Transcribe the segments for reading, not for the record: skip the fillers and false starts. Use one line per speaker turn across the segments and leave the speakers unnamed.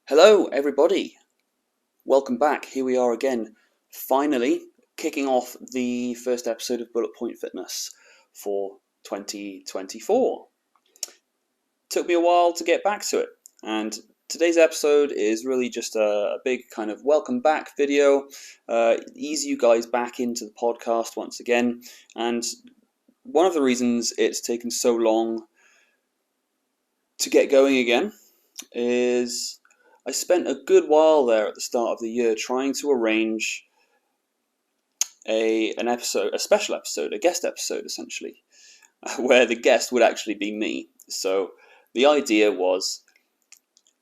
Hello, everybody. Welcome back. Here we are again, finally kicking off the first episode of Bullet Point Fitness for 2024. Took me a while to get back to it, and today's episode is really just a big kind of welcome back video, ease you guys back into the podcast once again. And one of the reasons it's taken so long to get going again is I spent a good while there at the start of the year trying to arrange a special episode, a guest episode essentially, where the guest would actually be me. So the idea was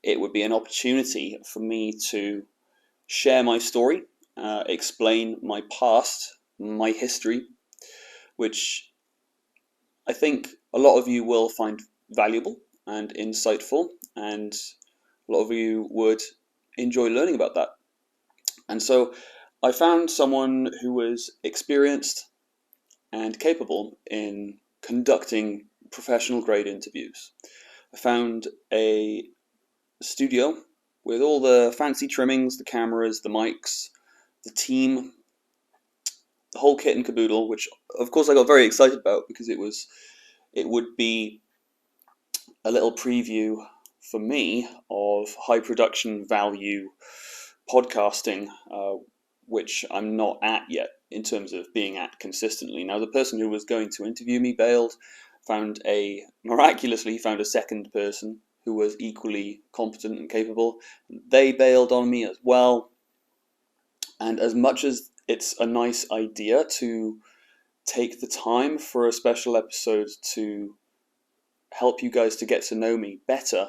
it would be an opportunity for me to share my story, explain my past, my history, which I think a lot of you will find valuable and insightful, and a lot of you would enjoy learning about that. And so I found someone who was experienced and capable in conducting professional grade interviews. I found a studio with all the fancy trimmings, the cameras, the mics, the team, the whole kit and caboodle, which of course I got very excited about because it would be a little preview for me of high production value podcasting, which I'm not at yet in terms of being at consistently. Now, the person who was going to interview me bailed, miraculously found a second person who was equally competent and capable. They bailed on me as well. And as much as it's a nice idea to take the time for a special episode to help you guys to get to know me better,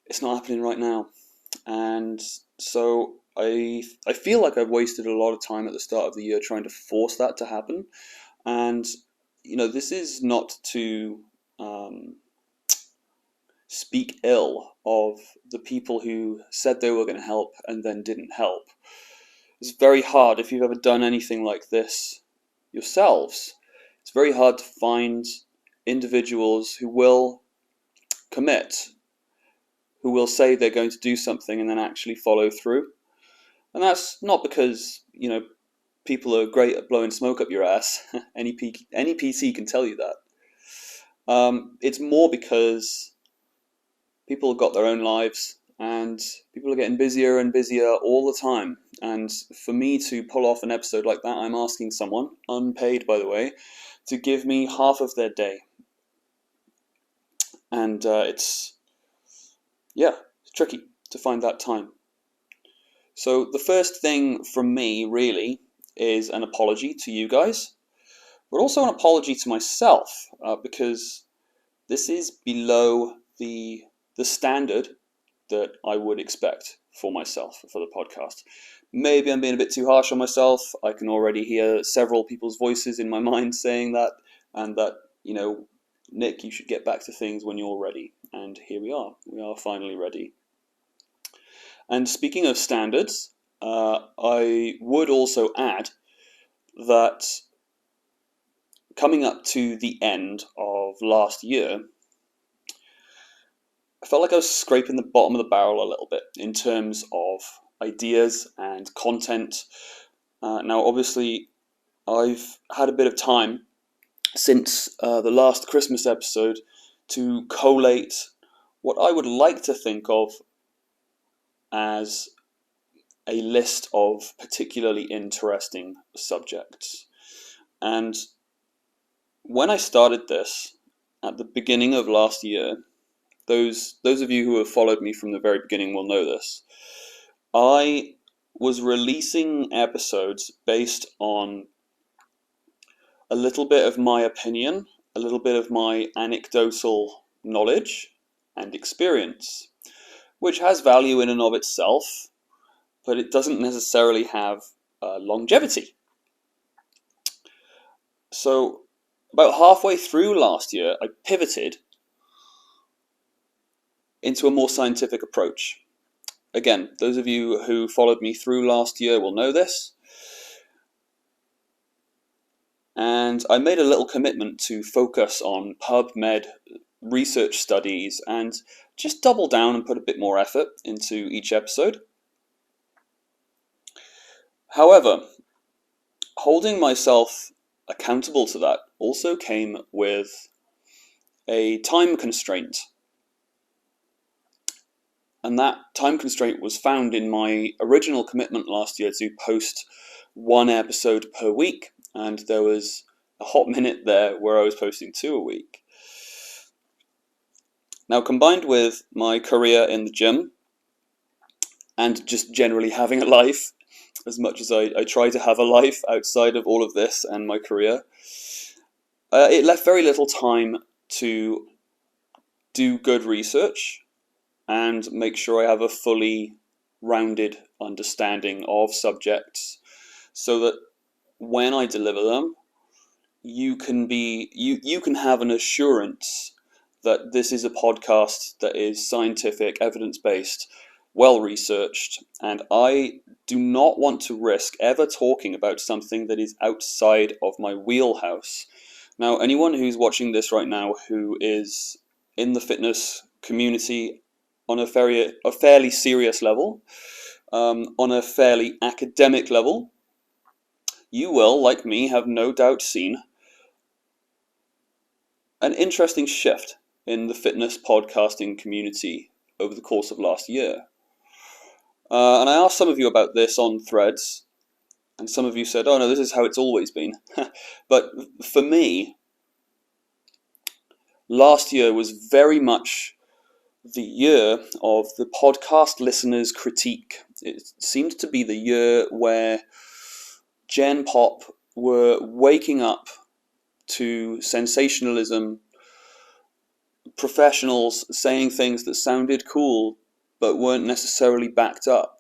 it's not happening right now. And so I feel like I've wasted a lot of time at the start of the year trying to force that to happen. And, this is not to speak ill of the people who said they were going to help and then didn't help. It's very hard, if you've ever done anything like this yourselves, it's very hard to find individuals who will commit, who will say they're going to do something and then actually follow through. And that's not because, people are great at blowing smoke up your ass. any PC can tell you that. It's more because people have got their own lives and people are getting busier and busier all the time. And for me to pull off an episode like that, I'm asking someone, unpaid by the way, to give me half of their day. And it's tricky to find that time. So the first thing from me really is an apology to you guys, but also an apology to myself, because this is below the standard that I would expect for myself for the podcast. Maybe I'm being a bit too harsh on myself. I can already hear several people's voices in my mind saying that, and that, Nick, you should get back to things when you're ready. And here we are. We are finally ready. And speaking of standards, I would also add that coming up to the end of last year, I felt like I was scraping the bottom of the barrel a little bit in terms of ideas and content. Now, obviously, I've had a bit of time since the last Christmas episode to collate what I would like to think of as a list of particularly interesting subjects. And when I started this at the beginning of last year, those of you who have followed me from the very beginning will know this, I was releasing episodes based on a little bit of my opinion, a little bit of my anecdotal knowledge and experience, which has value in and of itself, but it doesn't necessarily have longevity. So about halfway through last year, I pivoted into a more scientific approach. Again, those of you who followed me through last year will know this. And I made a little commitment to focus on PubMed research studies and just double down and put a bit more effort into each episode. However, holding myself accountable to that also came with a time constraint. And that time constraint was found in my original commitment last year to post one episode per week, and there was a hot minute there where I was posting 2 a week. Now, combined with my career in the gym and just generally having a life, as much as I try to have a life outside of all of this and my career, it left very little time to do good research and make sure I have a fully rounded understanding of subjects, so that when I deliver them, you can have an assurance that this is a podcast that is scientific, evidence-based, well-researched, and I do not want to risk ever talking about something that is outside of my wheelhouse. Now, anyone who's watching this right now who is in the fitness community on a fairly serious level, on a fairly academic level, you will, like me, have no doubt seen an interesting shift in the fitness podcasting community over the course of last year. And I asked some of you about this on Threads, and some of you said, oh no, this is how it's always been. But for me, last year was very much the year of the podcast listeners' critique. It seemed to be the year where Gen Pop were waking up to sensationalism, professionals saying things that sounded cool but weren't necessarily backed up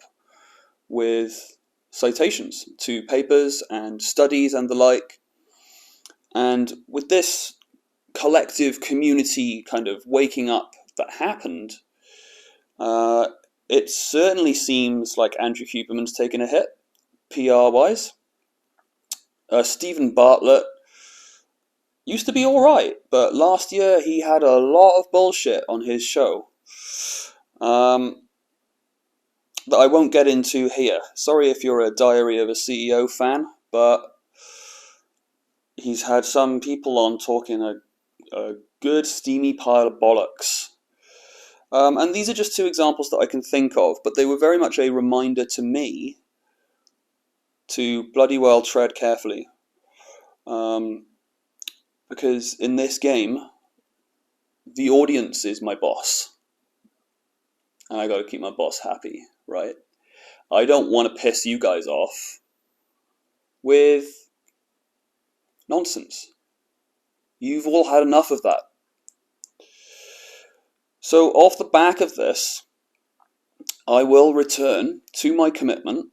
with citations to papers and studies and the like. And with this collective community kind of waking up that happened, it certainly seems like Andrew Huberman's taken a hit, PR-wise. Stephen Bartlett used to be alright, but last year he had a lot of bullshit on his show that I won't get into here. Sorry if you're a Diary of a CEO fan, but he's had some people on talking a good steamy pile of bollocks. And these are just 2 examples that I can think of, but they were very much a reminder to me to bloody well tread carefully. Because in this game, the audience is my boss. And I gotta keep my boss happy, right? I don't want to piss you guys off with nonsense. You've all had enough of that. So off the back of this, I will return to my commitment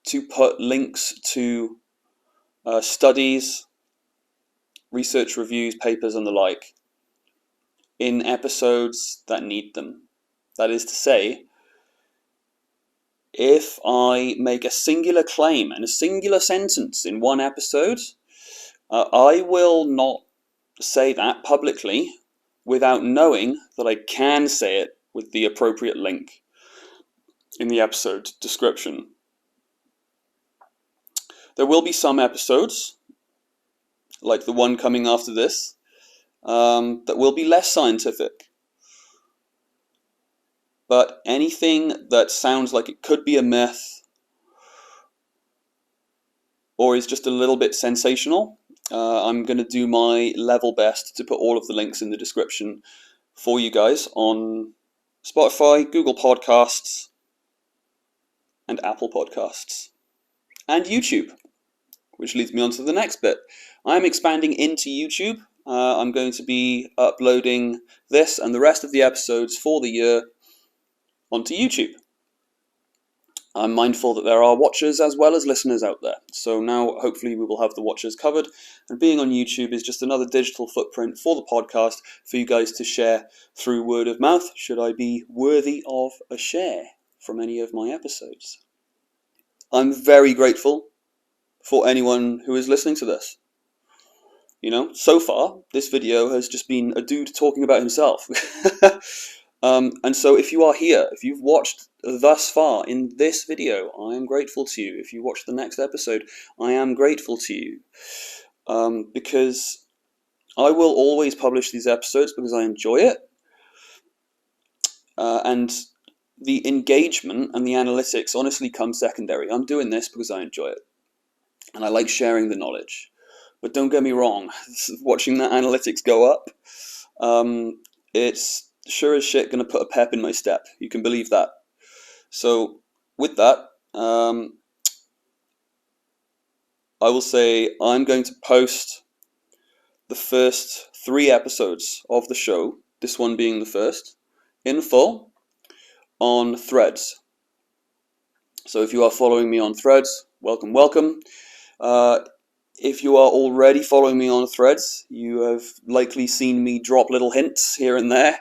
to put links to studies, research reviews, papers and the like in episodes that need them. That is to say, if I make a singular claim and a singular sentence in one episode, I will not say that publicly without knowing that I can say it with the appropriate link in the episode description. There will be some episodes, like the one coming after this, that will be less scientific. But anything that sounds like it could be a myth or is just a little bit sensational, I'm going to do my level best to put all of the links in the description for you guys on Spotify, Google Podcasts, and Apple Podcasts, and YouTube, which leads me on to the next bit. I'm expanding into YouTube. I'm going to be uploading this and the rest of the episodes for the year onto YouTube. I'm mindful that there are watchers as well as listeners out there, so now hopefully we will have the watchers covered, and being on YouTube is just another digital footprint for the podcast for you guys to share through word of mouth, should I be worthy of a share from any of my episodes. I'm very grateful for anyone who is listening to this. You know, so far, this video has just been a dude talking about himself. And so if you are here, if you've watched thus far in this video, I am grateful to you. If you watch the next episode, I am grateful to you. Because I will always publish these episodes because I enjoy it. And the engagement and the analytics honestly come secondary. I'm doing this because I enjoy it. And I like sharing the knowledge. But don't get me wrong, watching that analytics go up, it's sure as shit going to put a pep in my step. You can believe that. So with that, I will say I'm going to post the first 3 episodes of the show, this one being the first, in full, on Threads. So if you are following me on Threads, welcome, welcome. If you are already following me on Threads, you have likely seen me drop little hints here and there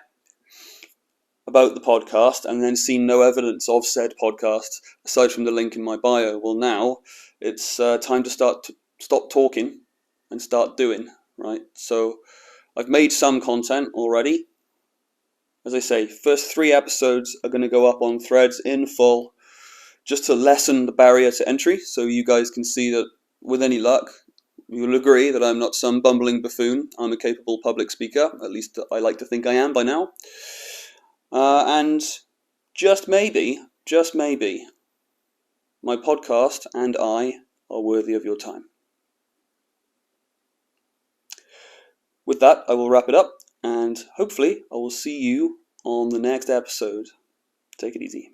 about the podcast and then seen no evidence of said podcast aside from the link in my bio. Well, now it's time to stop talking and start doing, right? So I've made some content already. As I say, first 3 episodes are going to go up on Threads in full, just to lessen the barrier to entry, so you guys can see that with any luck, you'll agree that I'm not some bumbling buffoon. I'm a capable public speaker, at least I like to think I am by now. And just maybe, my podcast and I are worthy of your time. With that, I will wrap it up, and hopefully I will see you on the next episode. Take it easy.